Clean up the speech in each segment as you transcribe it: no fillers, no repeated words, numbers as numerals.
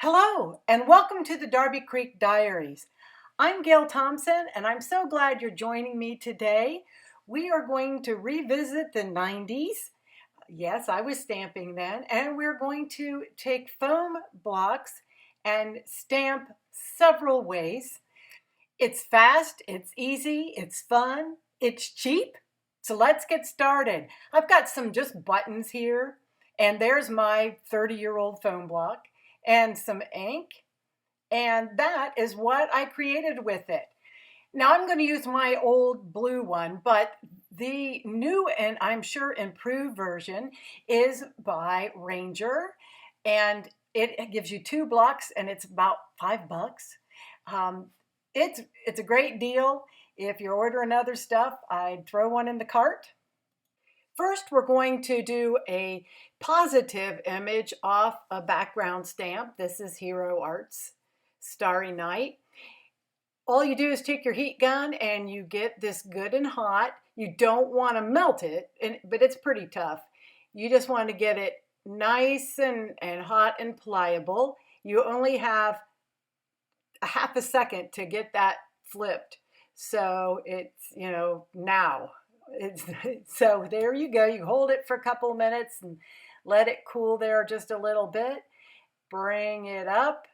Hello, and welcome to the Darby Creek Diaries. I'm Gail Thompson, and I'm so glad you're joining me today. We are going to revisit the 90s. Yes, I was stamping then, and we're going to take foam blocks and stamp several ways. It's fast, it's easy, it's fun, it's cheap. So let's get started. I've got some just buttons here, and there's my 30-year-old foam block and some ink, and that is what I created with it. Now I'm going to use my old blue one, but the new and I'm sure improved version is by Ranger, and it gives you 2 blocks and it's about $5. Um, it's a great deal. If you're ordering other stuff, I'd throw one in the cart. First, we're going to do a positive image off a background stamp. This is Hero Art's Starry Night. All you do is take your heat gun and you get this good and hot. You don't want to melt it, but it's pretty tough. You just want to get it nice and hot and pliable. You only have a half a second to get that flipped. So it's, now. So there you go. You hold it for a couple of minutes and let it cool there just a little bit. Bring it up.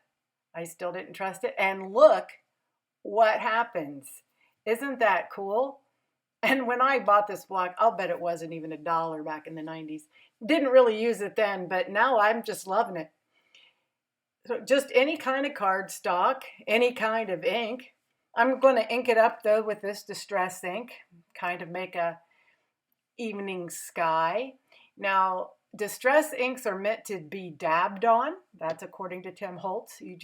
I still didn't trust it. And look what happens. Isn't that cool? And when I bought this block, I'll bet it wasn't even $1 back in the 90s. Didn't really use it then, but now I'm just loving it. So just any kind of cardstock, any kind of ink. I'm going to ink it up though with this distress ink, kind of make a evening sky. Now, distress inks are meant to be dabbed on. That's according to Tim Holtz. You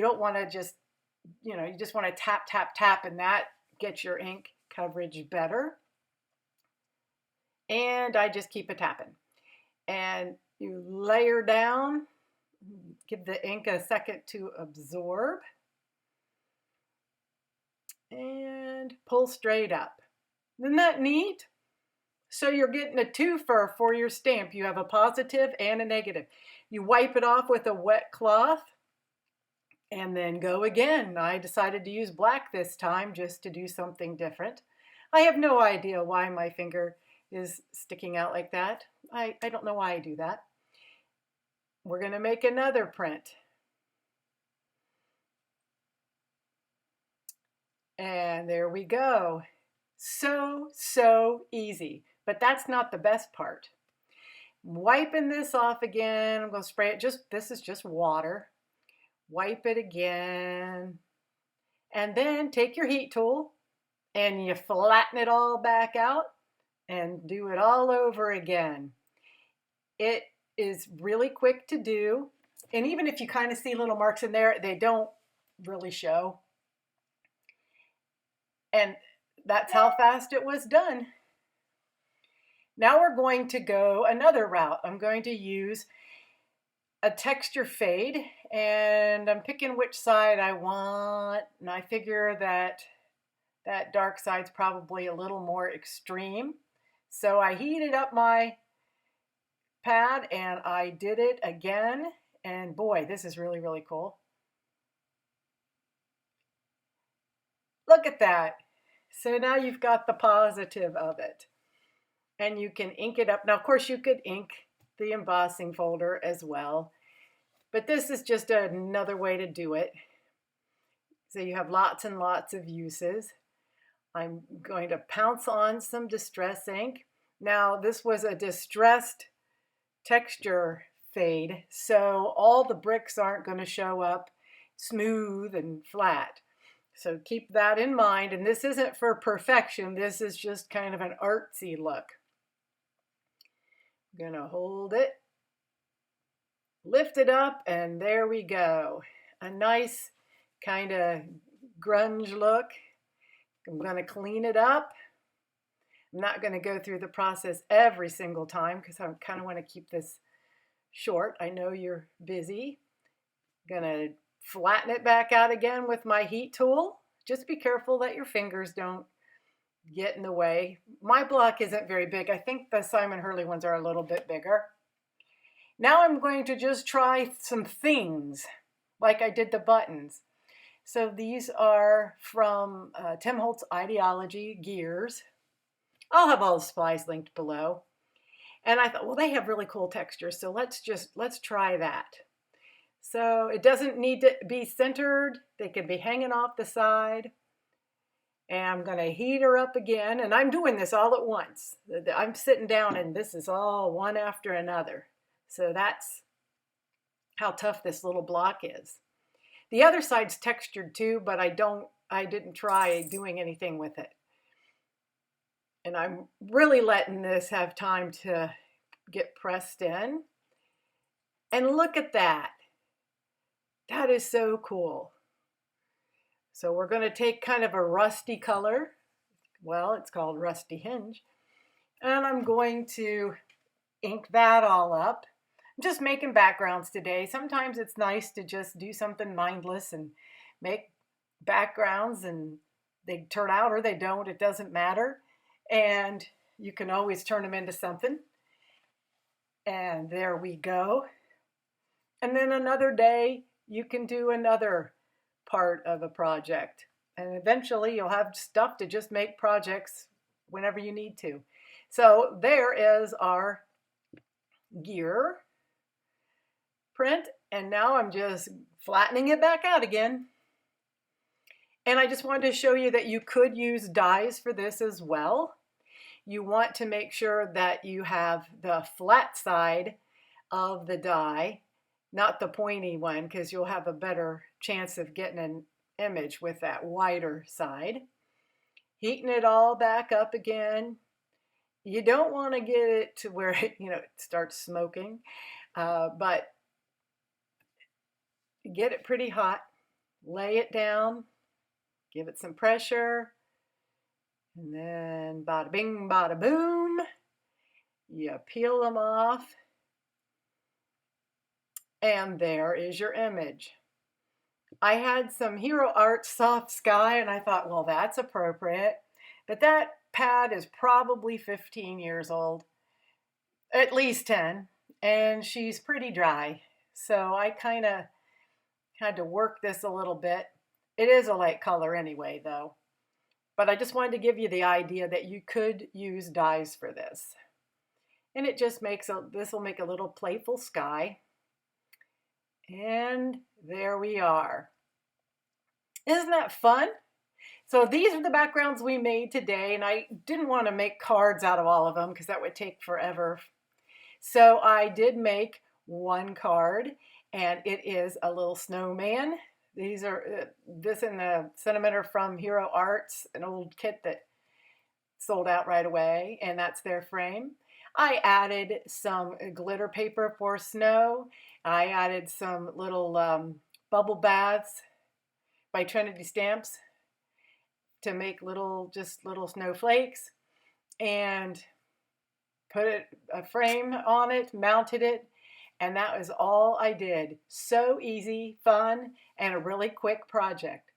don't want to just, you just want to tap, tap, tap, and that gets your ink coverage better. And I just keep it tapping. And you layer down, give the ink a second to absorb, and pull straight up. Isn't that neat? So you're getting a twofer for your stamp. You have a positive and a negative. You wipe it off with a wet cloth and then go again. I decided to use black this time just to do something different. I have no idea why my finger is sticking out like that. I don't know why I do that. We're going to make another print. And there we go. So easy. But that's not the best part. Wiping this off again. I'm going to spray it. This is just water. Wipe it again. And then take your heat tool and you flatten it all back out and do it all over again. It is really quick to do. And even if you kind of see little marks in there, they don't really show. And that's how fast it was done. Now we're going to go another route. I'm going to use a texture fade, and I'm picking which side I want. And I figure that dark side's probably a little more extreme. So I heated up my pad and I did it again. And boy, this is really, really cool. Look at that. So now you've got the positive of it. And you can ink it up. Now, of course, you could ink the embossing folder as well. But this is just another way to do it. So you have lots and lots of uses. I'm going to pounce on some distress ink. Now, this was a distressed texture fade, so all the bricks aren't going to show up smooth and flat. So keep that in mind. And this isn't for perfection. This is just kind of an artsy look. I'm going to hold it, lift it up, and there we go. A nice kind of grunge look. I'm going to clean it up. I'm not going to go through the process every single time because I kind of want to keep this short. I know you're busy. I'm going to flatten it back out again with my heat tool. Just be careful that your fingers don't get in the way. My block isn't very big. I think the Simon Hurley ones are a little bit bigger. Now I'm going to just try some things like I did the buttons. So these are from Tim Holtz Idea-ology gears. I'll have all the supplies linked below. And I thought, well, they have really cool textures, so let's try that. So it doesn't need to be centered. They can be hanging off the side. And I'm going to heat her up again. And I'm doing this all at once. I'm sitting down and this is all one after another. So that's how tough this little block is. The other side's textured too, but I didn't try doing anything with it. And I'm really letting this have time to get pressed in. And look at that. That is so cool. So we're going to take kind of a rusty color. Well, it's called Rusty Hinge. And I'm going to ink that all up. I'm just making backgrounds today. Sometimes it's nice to just do something mindless and make backgrounds, and they turn out or they don't. It doesn't matter. And you can always turn them into something. And there we go. And then another day, you can do another part of a project. And eventually you'll have stuff to just make projects whenever you need to. So there is our gear print. And now I'm just flattening it back out again. And I just wanted to show you that you could use dies for this as well. You want to make sure that you have the flat side of the die, not the pointy one, because you'll have a better chance of getting an image with that wider side. Heating it all back up again. You don't want to get it to where it starts smoking, but get it pretty hot. Lay it down. Give it some pressure. And then bada bing, bada boom, you peel them off, and there is your image. I had some Hero Art Soft Sky, and I thought, well, that's appropriate. But that pad is probably 15 years old, at least 10, and she's pretty dry. So I kind of had to work this a little bit. It is a light color anyway, though. But I just wanted to give you the idea that you could use dies for this. And it just makes this will make a little playful sky. And there we are. Isn't that fun? So these are the backgrounds we made today, and I didn't want to make cards out of all of them because that would take forever. So I did make one card, and it is a little snowman. These are this and the centimeter from Hero Arts, an old kit that sold out right away, and that's their frame. I added some glitter paper for snow. I added some little bubble baths by Trinity Stamps to make just little snowflakes, and put a frame on it, mounted it, and that was all I did. So easy, fun, and a really quick project.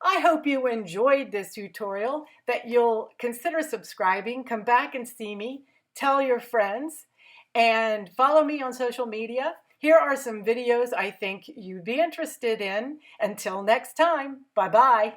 I hope you enjoyed this tutorial, that you'll consider subscribing, come back and see me, tell your friends, and follow me on social media. Here are some videos I think you'd be interested in. Until next time, bye-bye.